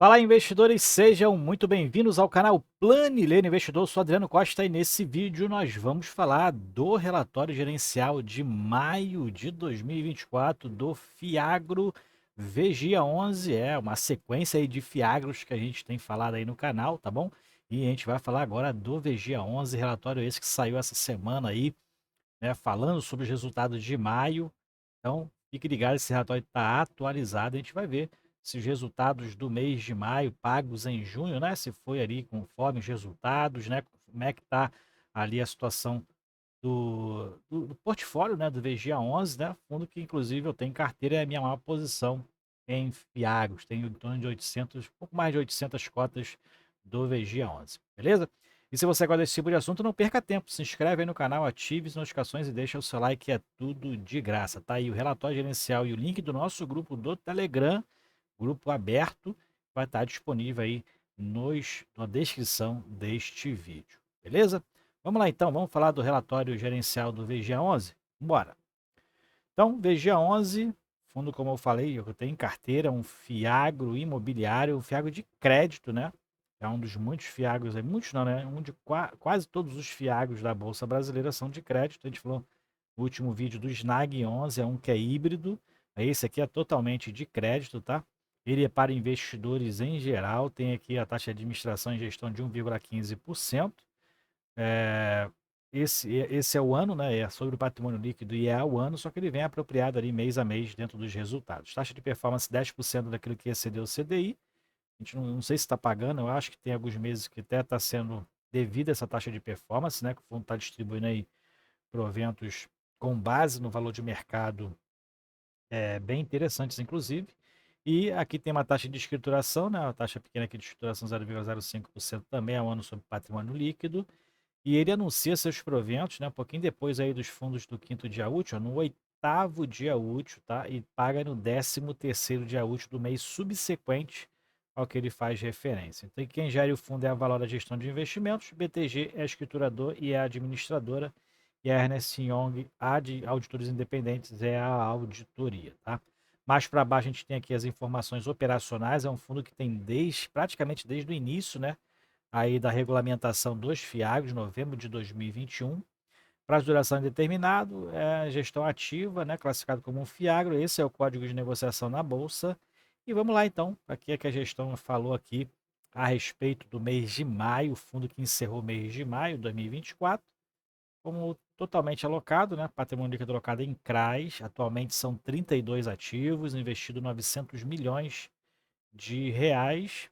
Fala, investidores, sejam muito bem-vindos ao canal Planileno Investidor. Eu sou Adriano Costa e nesse vídeo nós vamos falar do relatório gerencial de maio de 2024 do Fiagro Vigia 11. É uma sequência aí de Fiagros que a gente tem falado aí no canal, tá bom? E a gente vai falar agora do Vigia 11, relatório esse que saiu essa semana aí, né, falando sobre os resultados de maio. Então, fique ligado, esse relatório está atualizado, a gente vai ver se os resultados do mês de maio pagos em junho, né, se foi ali conforme os resultados, né, como é que está ali a situação do portfólio, né, do VGA 11, né, fundo que inclusive eu tenho em carteira, é a minha maior posição em Fiagros, tenho em torno de 800, pouco mais de 800 cotas do VGA 11, beleza? E se você gosta desse tipo de assunto, não perca tempo, se inscreve aí no canal, ative as notificações e deixa o seu like, que é tudo de graça. Tá aí o relatório gerencial e o link do nosso grupo do Telegram, grupo aberto, vai estar disponível aí na descrição deste vídeo, beleza? Vamos lá então, vamos falar do relatório gerencial do VGA 11? Bora! Então, VGA 11, fundo como eu falei, eu tenho em carteira um Fiagro imobiliário, um Fiagro de crédito, né? É um dos muitos Fiagros, muitos não, né? Quase todos os Fiagros da Bolsa Brasileira são de crédito. A gente falou no último vídeo do Snag 11, é um que é híbrido. Esse aqui é totalmente de crédito, tá? Ele é para investidores em geral, tem aqui a taxa de administração e gestão de 1,15%. É, esse é o ano, né? É sobre o patrimônio líquido e é ao ano, só que ele vem apropriado ali mês a mês dentro dos resultados. Taxa de performance 10% daquilo que excedeu o CDI. A gente não sei se está pagando, eu acho que tem alguns meses que até está sendo devida essa taxa de performance, né? Que o fundo está distribuindo aí proventos com base no valor de mercado, bem interessantes, inclusive. E aqui tem uma taxa de escrituração, né? Uma taxa pequena aqui de escrituração 0,05% também é um ano sobre patrimônio líquido. E ele anuncia seus proventos, né, um pouquinho depois aí dos fundos do quinto dia útil, ó, no oitavo dia útil, tá? E paga no 13º dia útil do mês subsequente ao que ele faz referência. Então, quem gere o fundo é a Valora Gestão de Investimentos, BTG é a escriturador e é a administradora, e a Ernst Young, a de auditores independentes, é a auditoria, tá? Mais para baixo a gente tem aqui as informações operacionais, é um fundo que tem praticamente desde o início, né, aí da regulamentação dos FIAGs, novembro de 2021. Prazo de duração indeterminado, gestão ativa, né, classificado como um FIAGro. Esse é o código de negociação na Bolsa. E vamos lá então, aqui é que a gestão falou aqui a respeito do mês de maio, o fundo que encerrou o mês de maio de 2024, como totalmente alocado, né, patrimônio líquido alocado em CRAs, atualmente são 32 ativos, investido 900 milhões de reais.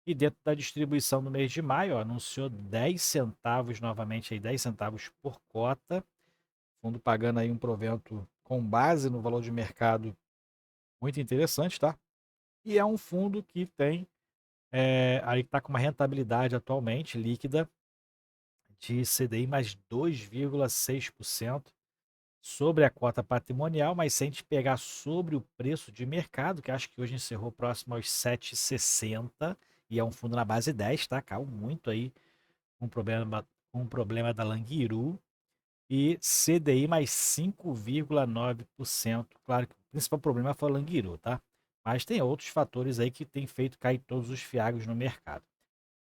E dentro da distribuição do mês de maio, ó, anunciou 10 centavos novamente, aí 10 centavos por cota, fundo pagando aí um provento com base no valor de mercado muito interessante, tá? E é um fundo que tem, aí está com uma rentabilidade atualmente líquida de CDI mais 2,6% sobre a cota patrimonial, mas se a gente pegar sobre o preço de mercado, que acho que hoje encerrou próximo aos 7,60, e é um fundo na base 10, tá? Caiu muito aí com um problema da Languiru, e CDI mais 5,9%. Claro que o principal problema foi a Languiru, tá? Mas tem outros fatores aí que têm feito cair todos os fiagos no mercado.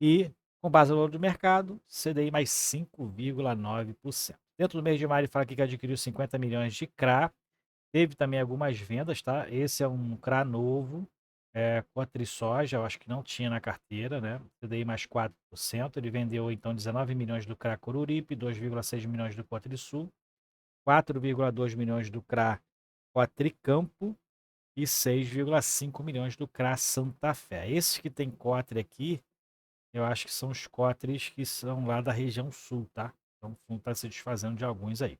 E, com base no valor do mercado, CDI mais 5,9%. Dentro do mês de maio, ele fala aqui que adquiriu 50 milhões de CRA. Teve também algumas vendas, tá? Esse é um CRA novo, com a Trisoja, eu acho que não tinha na carteira, né? CDI mais 4%. Ele vendeu então 19 milhões do CRA Coruripe, 2,6 milhões do Cotrisul, 4,2 milhões do CRA Cotricampo e 6,5 milhões do CRA Santa Fé. Esses que tem Cotri aqui, eu acho que são os Cotris que são lá da região sul, tá? Então o fundo está se desfazendo de alguns aí.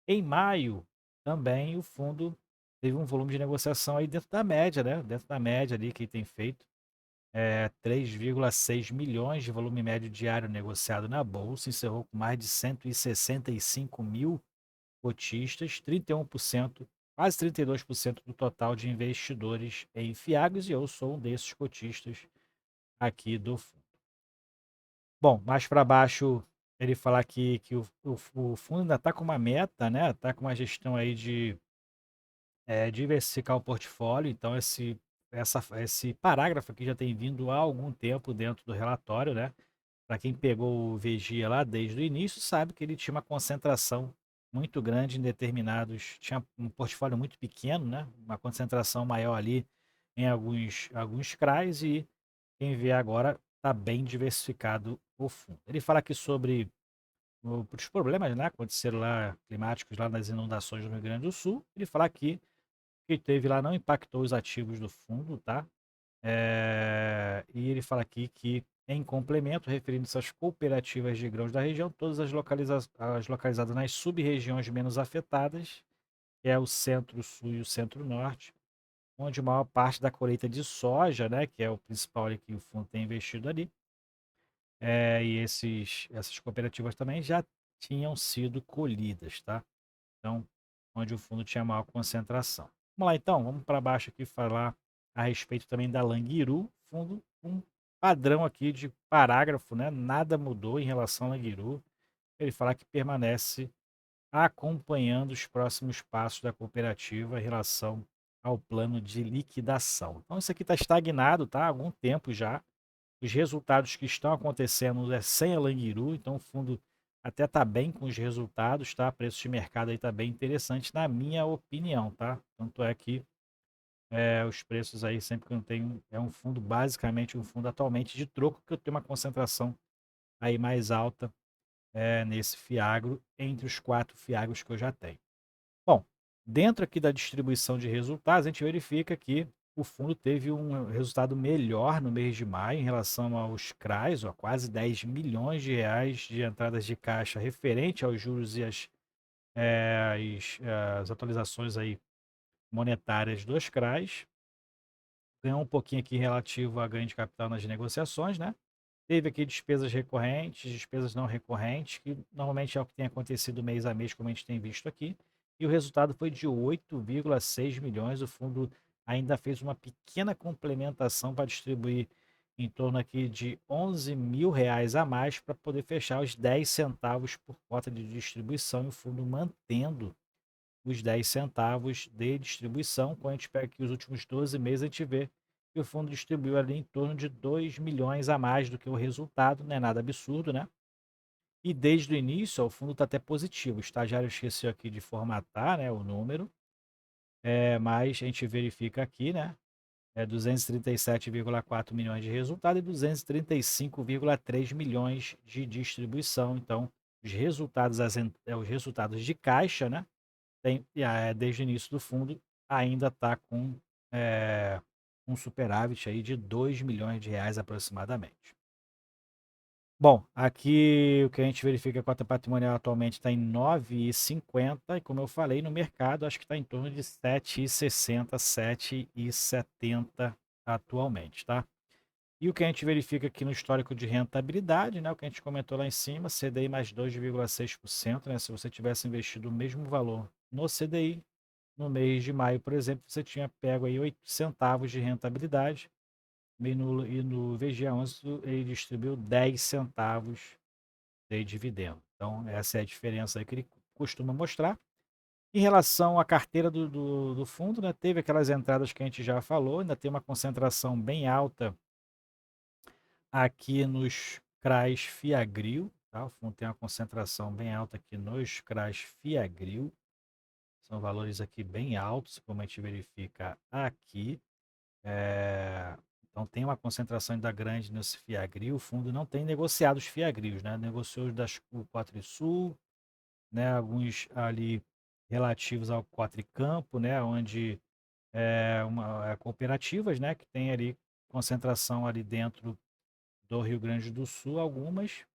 Em maio, também o fundo teve um volume de negociação aí dentro da média, né? Dentro da média ali que tem feito. 3,6 milhões de volume médio diário negociado na Bolsa, encerrou com mais de 165 mil cotistas, 31%, quase 32% do total de investidores em Fiagros, e eu sou um desses cotistas aqui do fundo. Bom, mais para baixo ele fala aqui que o fundo ainda está com uma meta, né? Está com uma gestão aí de diversificar o portfólio. Então, esse esse parágrafo aqui já tem vindo há algum tempo dentro do relatório, né? Para quem pegou o Vigia lá desde o início, sabe que ele tinha uma concentração muito grande em determinados. Tinha um portfólio muito pequeno, né? Uma concentração maior ali em alguns CRAs, e quem vê agora está bem diversificado o fundo. Ele fala aqui sobre os problemas, né, aconteceram lá climáticos lá nas inundações do Rio Grande do Sul. Ele fala aqui que teve lá não impactou os ativos do fundo, tá? E ele fala aqui que, em complemento, referindo-se às cooperativas de grãos da região, todas as localizadas nas sub-regiões menos afetadas, que é o centro-sul e o centro-norte, onde a maior parte da colheita de soja, né, que é o principal ali que o fundo tem investido ali, e essas cooperativas também já tinham sido colhidas, tá? Então, onde o fundo tinha maior concentração. Vamos lá então, vamos para baixo aqui falar a respeito também da Languiru, fundo um padrão aqui de parágrafo, né? Nada mudou em relação à Languiru. Ele fala que permanece acompanhando os próximos passos da cooperativa em relação ao plano de liquidação. Então isso aqui está estagnado, tá? Há algum tempo já. Os resultados que estão acontecendo é sem a Languiru, então o fundo até está bem com os resultados, tá? Preço de mercado aí está bem interessante, na minha opinião, tá? Tanto é que os preços aí, sempre que eu tenho, é um fundo, basicamente um fundo atualmente de troco, que eu tenho uma concentração aí mais alta nesse Fiagro, entre os 4 Fiagros que eu já tenho. Bom, dentro aqui da distribuição de resultados, a gente verifica que o fundo teve um resultado melhor no mês de maio em relação aos CRAs, ó, quase 10 milhões de reais de entradas de caixa referente aos juros e as atualizações aí monetárias dos CRAs. Ganhou um pouquinho aqui relativo a ganho de capital nas negociações, né? Teve aqui despesas recorrentes, despesas não recorrentes, que normalmente é o que tem acontecido mês a mês, como a gente tem visto aqui. E o resultado foi de 8,6 milhões. O fundo ainda fez uma pequena complementação para distribuir em torno aqui de 11 mil reais a mais para poder fechar os 10 centavos por cota de distribuição, e o fundo mantendo os 10 centavos de distribuição. Quando a gente pega aqui os últimos 12 meses, a gente vê que o fundo distribuiu ali em torno de 2 milhões a mais do que o resultado, não é nada absurdo, né? E desde o início, ó, o fundo está até positivo. O estagiário esqueceu aqui de formatar, né, o número, mas a gente verifica aqui, né? 237,4 milhões de resultado e 235,3 milhões de distribuição. Então, os resultados de caixa, né? Desde o início do fundo, ainda está com um superávit aí de 2 milhões de reais aproximadamente. Bom, aqui o que a gente verifica, a cota patrimonial atualmente está em 9,50, e como eu falei, no mercado acho que está em torno de 7,60, 7,70 atualmente, tá? E o que a gente verifica aqui no histórico de rentabilidade, né, o que a gente comentou lá em cima, CDI mais 2,6%, né? Se você tivesse investido o mesmo valor no CDI, no mês de maio, por exemplo, você tinha pego aí 8 centavos de rentabilidade, e no VGA11 ele distribuiu 10 centavos de dividendo. Então, essa é a diferença aí que ele costuma mostrar. Em relação à carteira do fundo, né, teve aquelas entradas que a gente já falou, ainda tem uma concentração bem alta aqui nos CRAs Fiagril, tá? O fundo tem uma concentração bem alta aqui nos CRAs Fiagril. São valores aqui bem altos, como a gente verifica aqui. Então tem uma concentração ainda grande nesse Fiagril. O fundo não tem negociado os Fiagrios, né? Negociou os das Quatrisul, né? Alguns ali relativos ao Quatricampo, né? Onde cooperativas, né? Que tem ali concentração ali dentro do Rio Grande do Sul, algumas.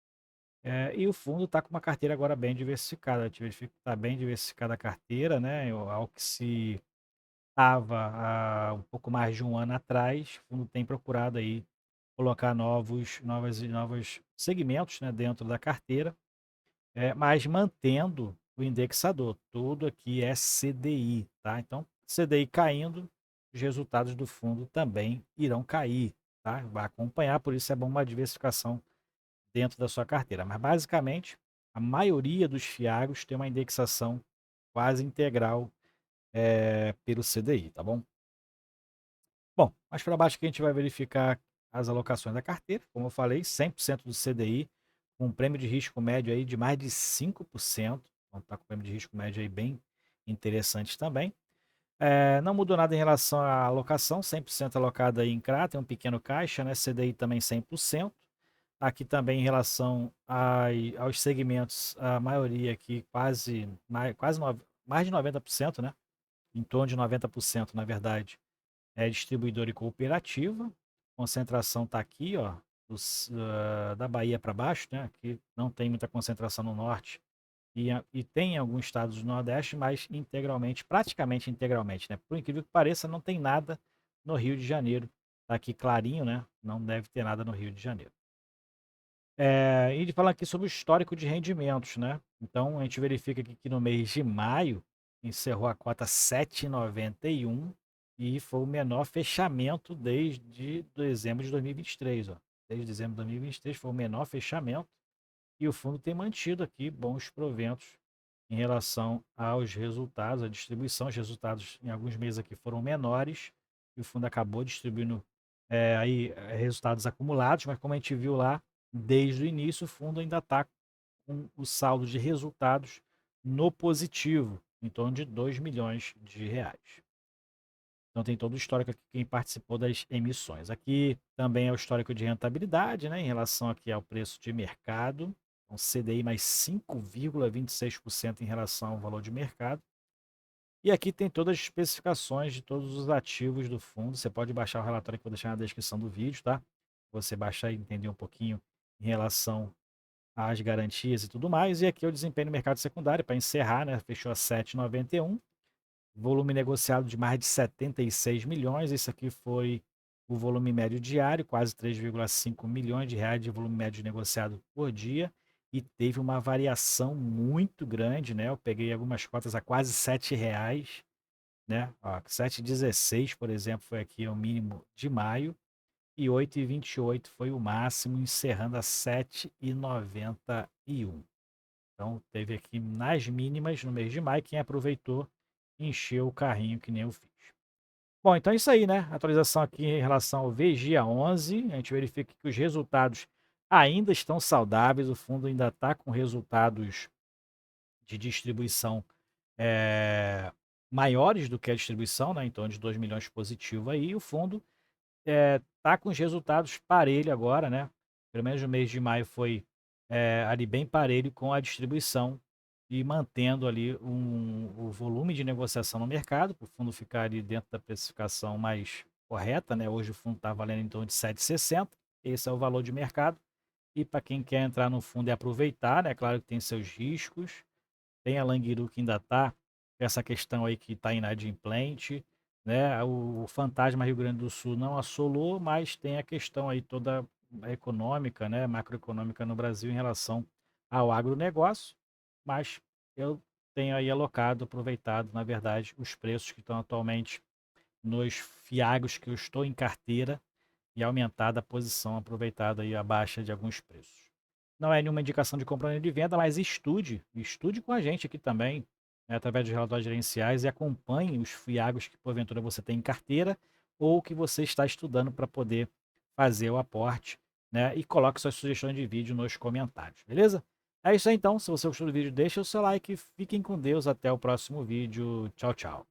E o fundo está com uma carteira agora bem diversificada. Está bem diversificada a carteira, né? Ao que se estava há um pouco mais de um ano atrás. O fundo tem procurado aí colocar novos segmentos, né, dentro da carteira, mas mantendo o indexador. Tudo aqui é CDI, tá? Então, CDI caindo, os resultados do fundo também irão cair, tá? Vai acompanhar, por isso é bom uma diversificação dentro da sua carteira. Mas, basicamente, a maioria dos FIAGos tem uma indexação quase integral pelo CDI, tá bom? Bom, mais para baixo aqui a gente vai verificar as alocações da carteira, como eu falei, 100% do CDI, com um prêmio de risco médio aí de mais de 5%, então está com um prêmio de risco médio aí bem interessante também. Não mudou nada em relação à alocação, 100% alocada aí em CRA, tem um pequeno caixa, né? CDI também 100%. Aqui também em relação aos segmentos, a maioria aqui mais de 90%, né? Em torno de 90%, na verdade, é distribuidora e cooperativa. Concentração está aqui, ó, da Bahia para baixo, né? Aqui não tem muita concentração no norte e tem em alguns estados do Nordeste, mas integralmente, praticamente integralmente, né? Por incrível que pareça, não tem nada no Rio de Janeiro. Tá aqui clarinho, né? Não deve ter nada no Rio de Janeiro. E ele fala aqui sobre o histórico de rendimentos, né? Então a gente verifica aqui que no mês de maio encerrou a cota 7,91 e foi o menor fechamento desde dezembro de 2023, ó. Desde dezembro de 2023 foi o menor fechamento e o fundo tem mantido aqui bons proventos em relação aos resultados, a distribuição. Os resultados em alguns meses aqui foram menores e o fundo acabou distribuindo resultados acumulados, mas como a gente viu lá, desde o início, o fundo ainda está com o saldo de resultados no positivo, em torno de 2 milhões de reais. Então tem todo o histórico aqui quem participou das emissões. Aqui também é o histórico de rentabilidade, né, em relação aqui ao preço de mercado. Então, CDI mais 5,26% em relação ao valor de mercado. E aqui tem todas as especificações de todos os ativos do fundo. Você pode baixar o relatório que eu vou deixar na descrição do vídeo, tá? Você baixar e entender um pouquinho em relação às garantias e tudo mais. E aqui é o desempenho no mercado secundário, para encerrar, né? Fechou a 7,91. Volume negociado de mais de 76 milhões. Isso aqui foi o volume médio diário, quase 3,5 milhões de reais de volume médio negociado por dia. E teve uma variação muito grande, né? Eu peguei algumas cotas a quase R$ 7, né? Ó, 7,16, por exemplo, foi aqui o mínimo de maio. E 8,28 foi o máximo, encerrando a 7,91. Então, teve aqui nas mínimas no mês de maio. Quem aproveitou, encheu o carrinho que nem eu fiz. Bom, então é isso aí, né? Atualização aqui em relação ao VGA 11. A gente verifica que os resultados ainda estão saudáveis. O fundo ainda está com resultados de distribuição maiores do que a distribuição, né? Em torno de 2 milhões positivo aí. O fundo tá com os resultados parelho agora, né? Pelo menos no mês de maio foi ali bem parelho com a distribuição e mantendo ali o volume de negociação no mercado, para o fundo ficar ali dentro da precificação mais correta, né? Hoje o fundo está valendo em torno de 7,60, esse é o valor de mercado. E para quem quer entrar no fundo e aproveitar, né? Claro que tem seus riscos, tem a Languiru que ainda está essa questão aí que está inadimplente, né? O Fantasma Rio Grande do Sul não assolou, mas tem a questão aí toda econômica, né? Macroeconômica no Brasil em relação ao agronegócio, mas eu tenho aí alocado, aproveitado, na verdade, os preços que estão atualmente nos fiagos que eu estou em carteira e aumentado a posição aproveitada aí a baixa de alguns preços. Não é nenhuma indicação de compra nem de venda, mas estude com a gente aqui também, né, através de relatórios gerenciais e acompanhe os fiagos que porventura você tem em carteira ou que você está estudando para poder fazer o aporte, né, e coloque suas sugestões de vídeo nos comentários, beleza? É isso aí então, se você gostou do vídeo, deixa o seu like, fiquem com Deus, até o próximo vídeo, tchau, tchau.